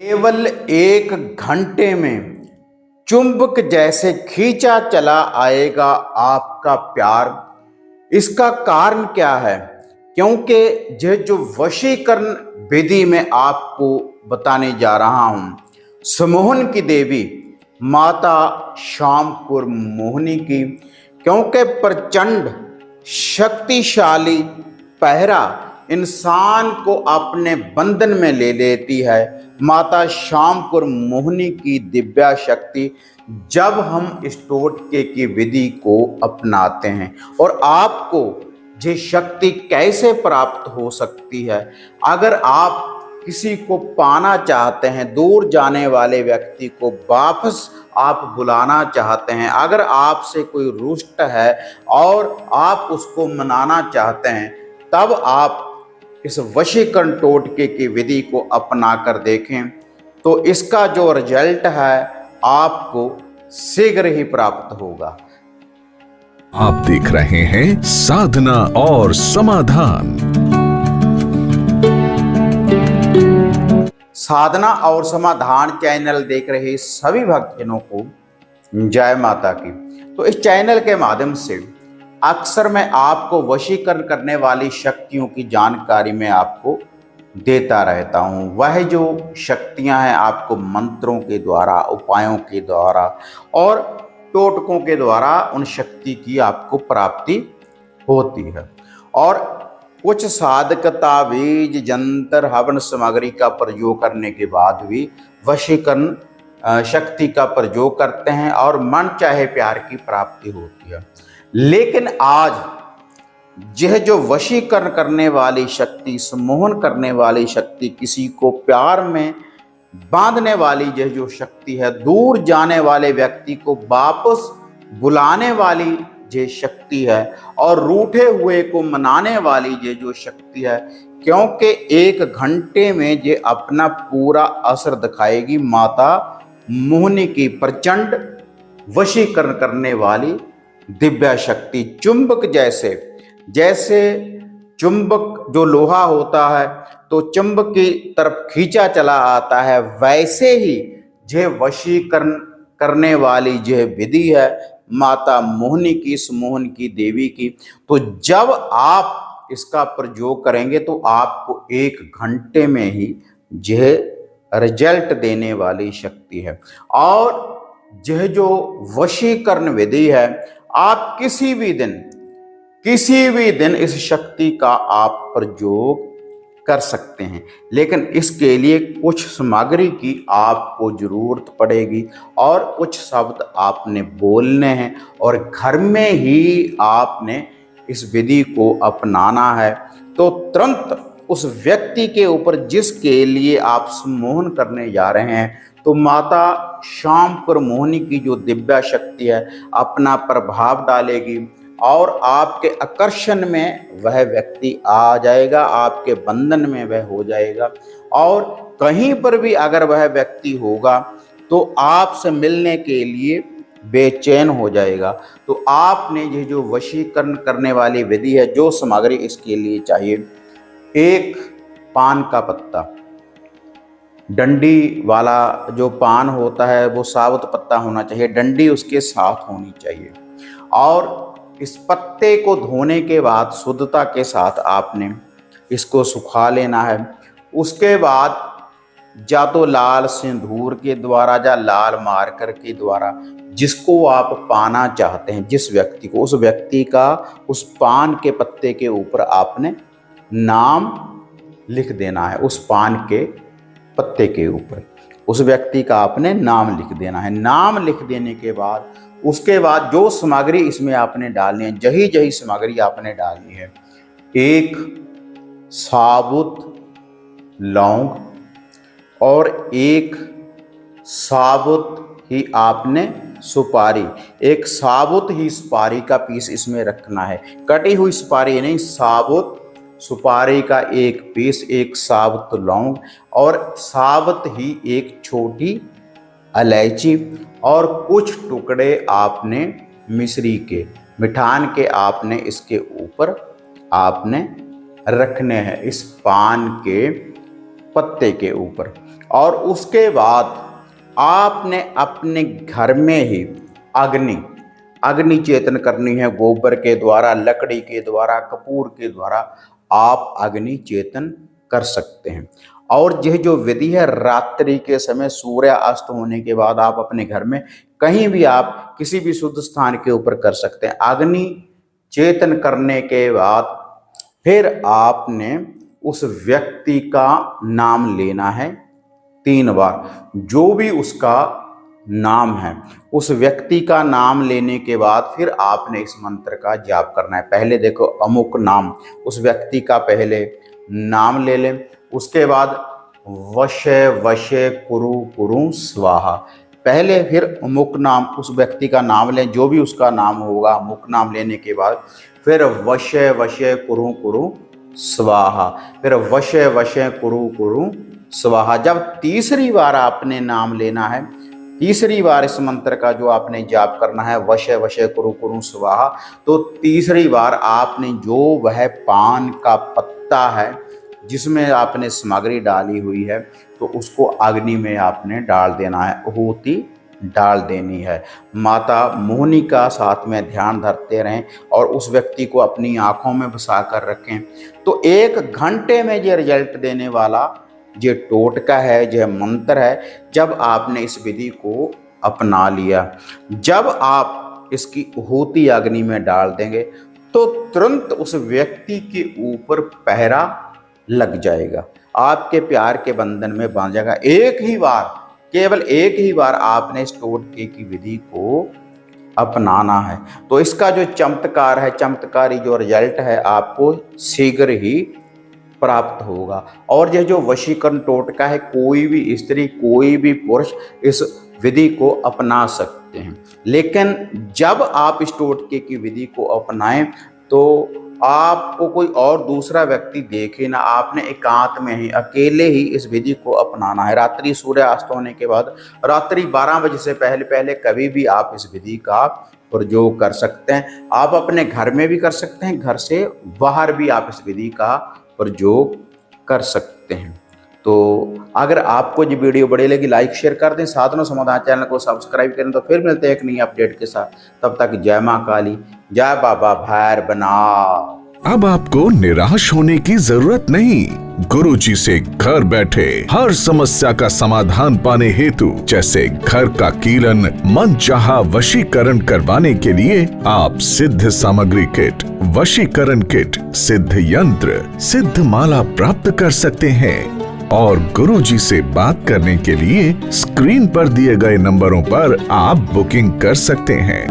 केवल 1 घंटे में चुंबक जैसे खींचा चला आएगा आपका प्यार। इसका कारण क्या है? क्योंकि यह जो वशीकरण विधि में आपको बताने जा रहा हूं, सम्मोहन की देवी माता शामपुर मोहिनी की, क्योंकि प्रचंड शक्तिशाली पहरा इंसान को अपने बंधन में ले लेती है। माता शामपुर मोहिनी की दिव्या शक्ति जब हम इस टोटके की विधि को अपनाते हैं। और आपको ये शक्ति कैसे प्राप्त हो सकती है? अगर आप किसी को पाना चाहते हैं, दूर जाने वाले व्यक्ति को वापस आप बुलाना चाहते हैं, अगर आपसे कोई रुष्ट है और आप उसको मनाना चाहते हैं, तब आप इस वशीकरण टोटके की विधि को अपना कर देखें, तो इसका जो रिजल्ट है आपको शीघ्र ही प्राप्त होगा। आप देख रहे हैं साधना और समाधान। साधना और समाधान चैनल देख रहे सभी भक्तजनों को जय माता की। तो इस चैनल के माध्यम से अक्सर मैं आपको वशीकरण करने वाली शक्तियों की जानकारी में आपको देता रहता हूं। वह जो शक्तियां हैं आपको मंत्रों के द्वारा, उपायों के द्वारा और टोटकों के द्वारा उन शक्ति की आपको प्राप्ति होती है। और कुछ साधक तावीज, जंतर, हवन सामग्री का प्रयोग करने के बाद भी वशीकरण शक्ति का प्रयोग करते हैं और मन चाहे प्यार की प्राप्ति होती है। लेकिन आज यह जो वशीकरण करने वाली शक्ति, सम्मोहन करने वाली शक्ति, किसी को प्यार में बांधने वाली यह जो शक्ति है, दूर जाने वाले व्यक्ति को वापस बुलाने वाली ये शक्ति है और रूठे हुए को मनाने वाली ये जो शक्ति है, क्योंकि 1 घंटे में ये अपना पूरा असर दिखाएगी। माता मोहिनी की प्रचंड वशीकरण करने वाली दिव्य शक्ति, चुंबक जैसे चुंबक जो लोहा होता है तो चुंबक की तरफ खींचा चला आता है, वैसे ही यह वशीकरण करने वाली यह विधि है माता मोहिनी की, सम्मोहन की देवी की। तो जब आप इसका प्रयोग करेंगे तो आपको 1 घंटे में ही यह रिजल्ट देने वाली शक्ति है। और यह जो वशीकरण विधि है, आप किसी भी दिन इस शक्ति का आप प्रयोग कर सकते हैं, लेकिन इसके लिए कुछ सामग्री की आपको जरूरत पड़ेगी और कुछ शब्द आपने बोलने हैं और घर में ही आपने इस विधि को अपनाना है। तो तुरंत उस व्यक्ति के ऊपर जिसके लिए आप सम्मोहन करने जा रहे हैं, तो माता शामपुर मोहिनी की जो दिव्या शक्ति है अपना प्रभाव डालेगी और आपके आकर्षण में वह व्यक्ति आ जाएगा, आपके बंधन में वह हो जाएगा। और कहीं पर भी अगर वह व्यक्ति होगा तो आपसे मिलने के लिए बेचैन हो जाएगा। तो आपने ये जो वशीकरण करने वाली विधि है, जो सामग्री इसके लिए चाहिए, 1 पान का पत्ता, डंडी वाला जो पान होता है वो साबुत पत्ता होना चाहिए, डंडी उसके साथ होनी चाहिए। और इस पत्ते को धोने के बाद शुद्धता के साथ आपने इसको सुखा लेना है। उसके बाद या तो लाल सिंदूर के द्वारा या लाल मार्कर के द्वारा जिसको आप पाना चाहते हैं, जिस व्यक्ति को, उस व्यक्ति का उस पान के पत्ते के ऊपर आपने नाम लिख देना है। उस पान के पत्ते के ऊपर उस व्यक्ति का आपने नाम लिख देना है। नाम लिख देने के बाद उसके बाद जो सामग्री इसमें आपने डालनी है, जही सामग्री आपने डालनी है, 1 साबुत लौंग और 1 साबुत ही आपने सुपारी, 1 साबुत ही सुपारी का पीस इसमें रखना है। कटी हुई सुपारी नहीं, साबुत सुपारी का 1 पीस, 1 साबुत लौंग और साबुत ही 1 छोटी इलायची और कुछ टुकड़े आपने मिश्री के, मिठान के आपने इसके ऊपर आपने रखने हैं। इस पान के पत्ते के ऊपर। और उसके बाद आपने अपने घर में ही अग्नि चेतन करनी है। गोबर के द्वारा, लकड़ी के द्वारा, कपूर के द्वारा आप अग्नि चेतन कर सकते हैं। और यह जो विधि है रात्रि के समय सूर्य अस्त होने के बाद आप अपने घर में कहीं भी आप किसी भी शुद्ध स्थान के ऊपर कर सकते हैं। अग्नि चेतन करने के बाद फिर आपने उस व्यक्ति का नाम लेना है 3 बार। जो भी उसका नाम है उस व्यक्ति का नाम लेने के बाद फिर आपने इस मंत्र का जाप करना है। पहले देखो अमुक नाम, उस व्यक्ति का पहले नाम ले लें। उसके बाद वशे वशे कुरु कुरु स्वाहा। पहले फिर अमुक नाम, उस व्यक्ति का नाम लें, जो भी उसका नाम होगा। अमुक नाम लेने के बाद फिर वशे वशे कुरु कुरु स्वाहा, फिर वशे वशे कुरु कुरु स्वाहा। जब तीसरी बार आपने नाम लेना है, तीसरी बार इस मंत्र का जो आपने जाप करना है वशे वशे कुरु कुरु स्वाहा, तो तीसरी बार आपने जो वह पान का पत्ता है जिसमें आपने सामग्री डाली हुई है तो उसको अग्नि में आपने डाल देना है, आहुति डाल देनी है। माता मोहिनी का साथ में ध्यान धरते रहें और उस व्यक्ति को अपनी आंखों में बसा कर रखें। तो 1 घंटे में ये रिजल्ट देने वाला ये टोटका है, यह मंत्र है। जब आपने इस विधि को अपना लिया, जब आप इसकी आहुति अग्नि में डाल देंगे तो तुरंत उस व्यक्ति के ऊपर पहरा लग जाएगा, आपके प्यार के बंधन में बांध जाएगा। एक ही बार, केवल एक ही बार आपने इस टोटके की विधि को अपनाना है। तो इसका जो चमत्कार है, चमत्कारी जो रिजल्ट है आपको शीघ्र ही प्राप्त होगा। और यह जो वशीकरण टोटका है, कोई भी स्त्री, कोई भी पुरुष इस विधि को अपना सकते हैं। लेकिन जब आप इस टोटके की विधि को अपनाएं तो आपको कोई और दूसरा व्यक्ति देखे ना, आपने एकांत में ही, अकेले ही इस विधि को अपनाना है। रात्रि सूर्य अस्त होने के बाद, रात्रि 12 बजे से पहले पहले कभी भी आप इस विधि का प्रयोग कर सकते हैं। आप अपने घर में भी कर सकते हैं, घर से बाहर भी आप इस विधि का प्रयोग कर सकते हैं। तो अगर आपको ये वीडियो बढ़िया लगी लाइक शेयर कर दें, साधना समाधान चैनल को सब्सक्राइब करें। तो फिर मिलते हैं एक नई अपडेट के साथ, तब तक जय मां काली, जय बाबा भैरवनाथ। अब आपको निराश होने की जरूरत नहीं। गुरुजी से घर बैठे हर समस्या का समाधान पाने हेतु, जैसे घर का कीलन, मनचाहा वशीकरण करवाने के लिए आप सिद्ध सामग्री किट, वशीकरण किट, सिद्ध यंत्र, सिद्ध माला प्राप्त कर सकते हैं। और गुरुजी से बात करने के लिए स्क्रीन पर दिए गए नंबरों पर आप बुकिंग कर सकते हैं।